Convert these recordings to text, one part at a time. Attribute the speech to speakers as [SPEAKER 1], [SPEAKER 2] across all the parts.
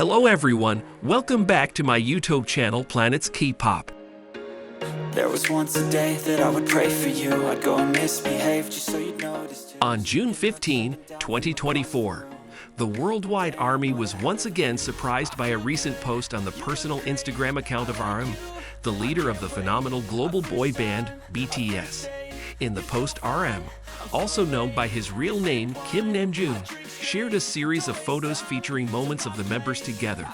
[SPEAKER 1] Hello everyone, welcome back to my YouTube channel planetskpop.
[SPEAKER 2] There was once a day that I would pray for you. I'd go and misbehave just so you'd notice too.
[SPEAKER 1] On June 15, 2024, the worldwide ARMY was once again surprised by a recent post on the personal Instagram account of RM, the leader of the phenomenal global boy band BTS. In the post, RM, also known by his real name Kim Namjoon, shared a series of photos featuring moments of the members together,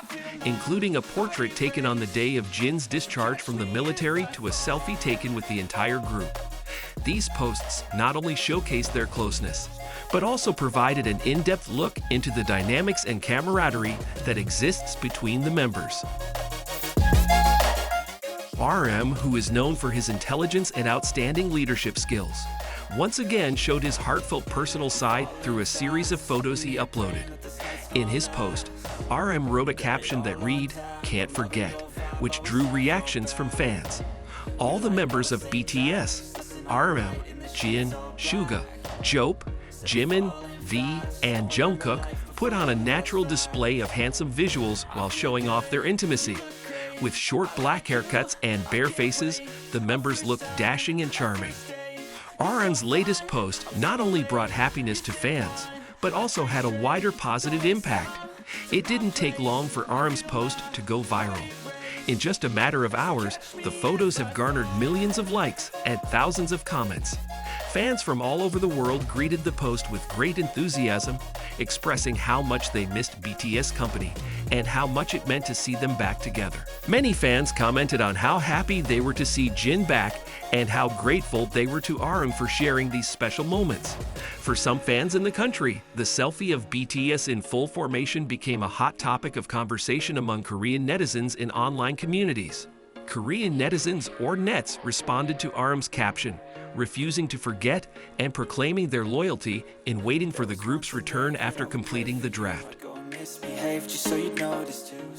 [SPEAKER 1] including a portrait taken on the day of Jin's discharge from the military to a selfie taken with the entire group. These posts not only showcased their closeness, but also provided an in-depth look into the dynamics and camaraderie that exists between the members. RM, who is known for his intelligence and outstanding leadership skills, once again showed his heartfelt personal side through a series of photos he uploaded. In his post, RM wrote a caption that read, "Can't forget," which drew reactions from fans. All the members of BTS, RM, Jin, Suga, Jope, Jimin, V, and Jungkook, put on a natural display of handsome visuals while showing off their intimacy. With short black haircuts and bare faces, the members looked dashing and charming. RM's latest post not only brought happiness to fans, but also had a wider positive impact. It didn't take long for RM's post to go viral. In just a matter of hours, the photos have garnered millions of likes and thousands of comments. Fans from all over the world greeted the post with great enthusiasm, expressing how much they missed BTS company and how much it meant to see them back together. Many fans commented on how happy they were to see Jin back and how grateful they were to RM for sharing these special moments. For some fans in the country, the selfie of BTS in full formation became a hot topic of conversation among Korean netizens in online communities. Korean netizens, or nets, responded to RM's caption, refusing to forget and proclaiming their loyalty in waiting for the group's return after completing the draft.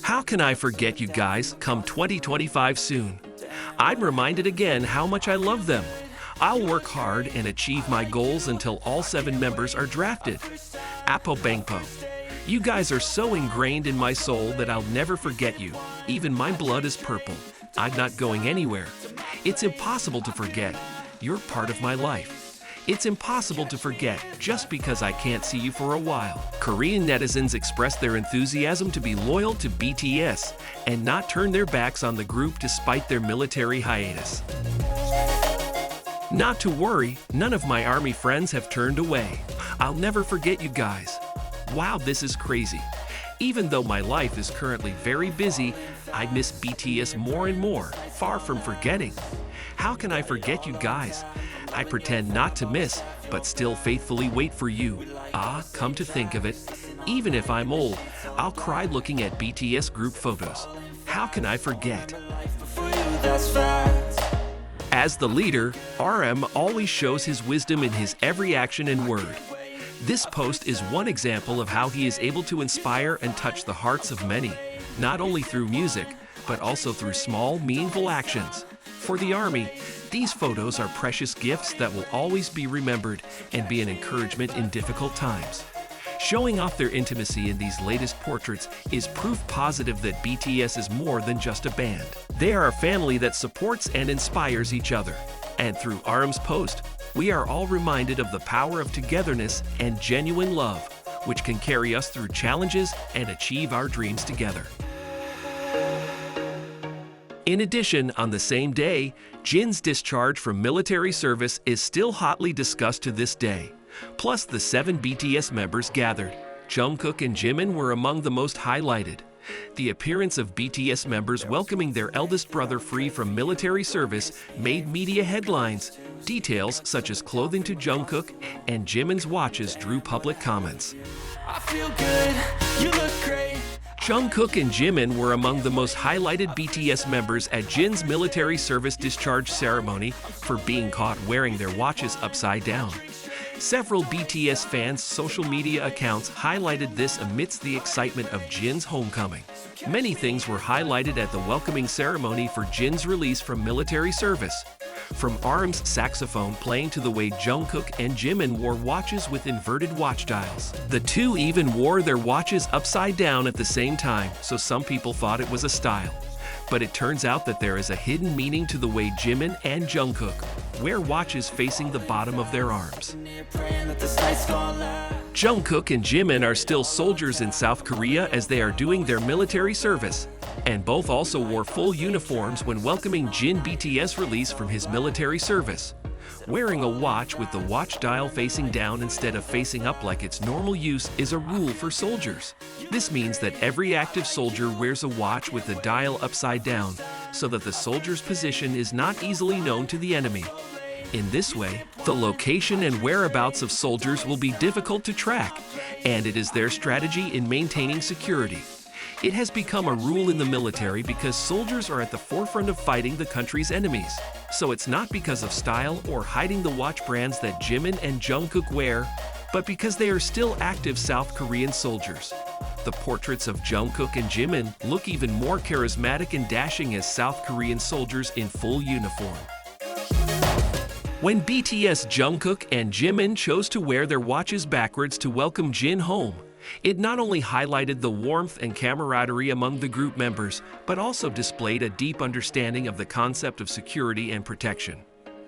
[SPEAKER 1] How can I forget you guys come 2025 soon? I'm reminded again how much I love them. I'll work hard and achieve my goals until all 7 members are drafted. Apo Bangpo. You guys are so ingrained in my soul that I'll never forget you. Even my blood is purple. I'm not going anywhere. It's impossible to forget. You're part of my life. It's impossible to forget just because I can't see you for a while. Korean netizens expressed their enthusiasm to be loyal to BTS and not turn their backs on the group despite their military hiatus. Not to worry, none of my ARMY friends have turned away. I'll never forget you guys. Wow, this is crazy. Even though my life is currently very busy, I miss BTS more and more, far from forgetting. How can I forget you guys? I pretend not to miss, but still faithfully wait for you. Come to think of it, even if I'm old, I'll cry looking at BTS group photos. How can I forget? As the leader, RM always shows his wisdom in his every action and word. This post is one example of how he is able to inspire and touch the hearts of many, not only through music, but also through small, meaningful actions. For the ARMY, these photos are precious gifts that will always be remembered and be an encouragement in difficult times. Showing off their intimacy in these latest portraits is proof positive that BTS is more than just a band. They are a family that supports and inspires each other. And through RM's post, we are all reminded of the power of togetherness and genuine love, which can carry us through challenges and achieve our dreams together. In addition, on the same day, Jin's discharge from military service is still hotly discussed to this day. Plus, the 7 BTS members gathered. Jungkook and Jimin were among the most highlighted. The appearance of BTS members welcoming their eldest brother free from military service made media headlines. Details such as clothing to Jungkook and Jimin's watches drew public comments.
[SPEAKER 2] I feel good, you look great.
[SPEAKER 1] Jungkook and Jimin were among the most highlighted BTS members at Jin's military service discharge ceremony for being caught wearing their watches upside down. Several BTS fans' social media accounts highlighted this amidst the excitement of Jin's homecoming. Many things were highlighted at the welcoming ceremony for Jin's release from military service. From Arm's saxophone playing to the way Jungkook and Jimin wore watches with inverted watch dials. The two even wore their watches upside down at the same time, so some people thought it was a style. But it turns out that there is a hidden meaning to the way Jimin and Jungkook wear watches facing the bottom of their arms. Jungkook and Jimin are still soldiers in South Korea as they are doing their military service, and both also wore full uniforms when welcoming Jin BTS release from his military service. Wearing a watch with the watch dial facing down instead of facing up like its normal use is a rule for soldiers. This means that every active soldier wears a watch with the dial upside down, so that the soldier's position is not easily known to the enemy. In this way, the location and whereabouts of soldiers will be difficult to track, and it is their strategy in maintaining security. It has become a rule in the military because soldiers are at the forefront of fighting the country's enemies. So it's not because of style or hiding the watch brands that Jimin and Jungkook wear, but because they are still active South Korean soldiers. The portraits of Jungkook and Jimin look even more charismatic and dashing as South Korean soldiers in full uniform. When BTS Jungkook and Jimin chose to wear their watches backwards to welcome Jin home, it not only highlighted the warmth and camaraderie among the group members, but also displayed a deep understanding of the concept of security and protection.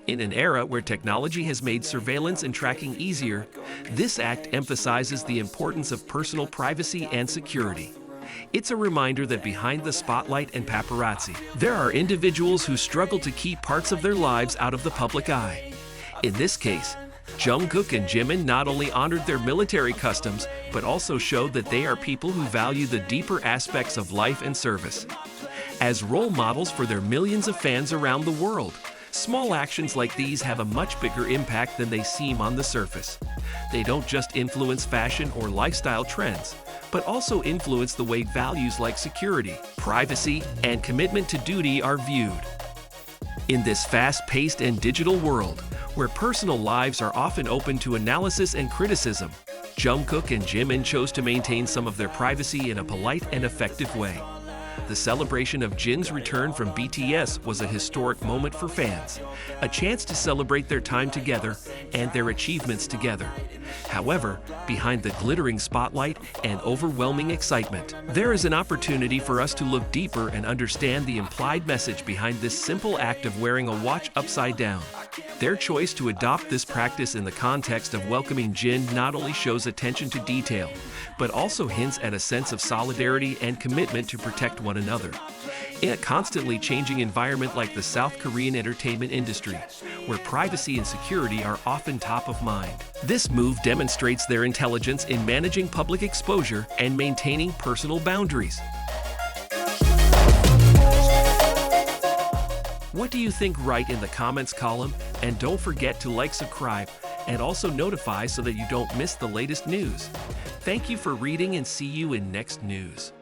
[SPEAKER 1] In an era where technology has made surveillance and tracking easier, this act emphasizes the importance of personal privacy and security. It's a reminder that behind the spotlight and paparazzi, there are individuals who struggle to keep parts of their lives out of the public eye. In this case, Jungkook and Jimin not only honored their military customs, but also showed that they are people who value the deeper aspects of life and service. As role models for their millions of fans around the world, small actions like these have a much bigger impact than they seem on the surface. They don't just influence fashion or lifestyle trends, but also influence the way values like security, privacy, and commitment to duty are viewed. In this fast-paced and digital world, where personal lives are often open to analysis and criticism, Jungkook and Jimin chose to maintain some of their privacy in a polite and effective way. The celebration of Jin's return from BTS was a historic moment for fans, a chance to celebrate their time together and their achievements together. However, behind the glittering spotlight and overwhelming excitement, there is an opportunity for us to look deeper and understand the implied message behind this simple act of wearing a watch upside down. Their choice to adopt this practice in the context of welcoming Jin not only shows attention to detail, but also hints at a sense of solidarity and commitment to protect one another. In a constantly changing environment like the South Korean entertainment industry, where privacy and security are often top of mind, this move demonstrates their intelligence in managing public exposure and maintaining personal boundaries. What do you think? Write in the comments column, and don't forget to like, subscribe, and also notify so that you don't miss the latest news. Thank you for reading, and see you in next news.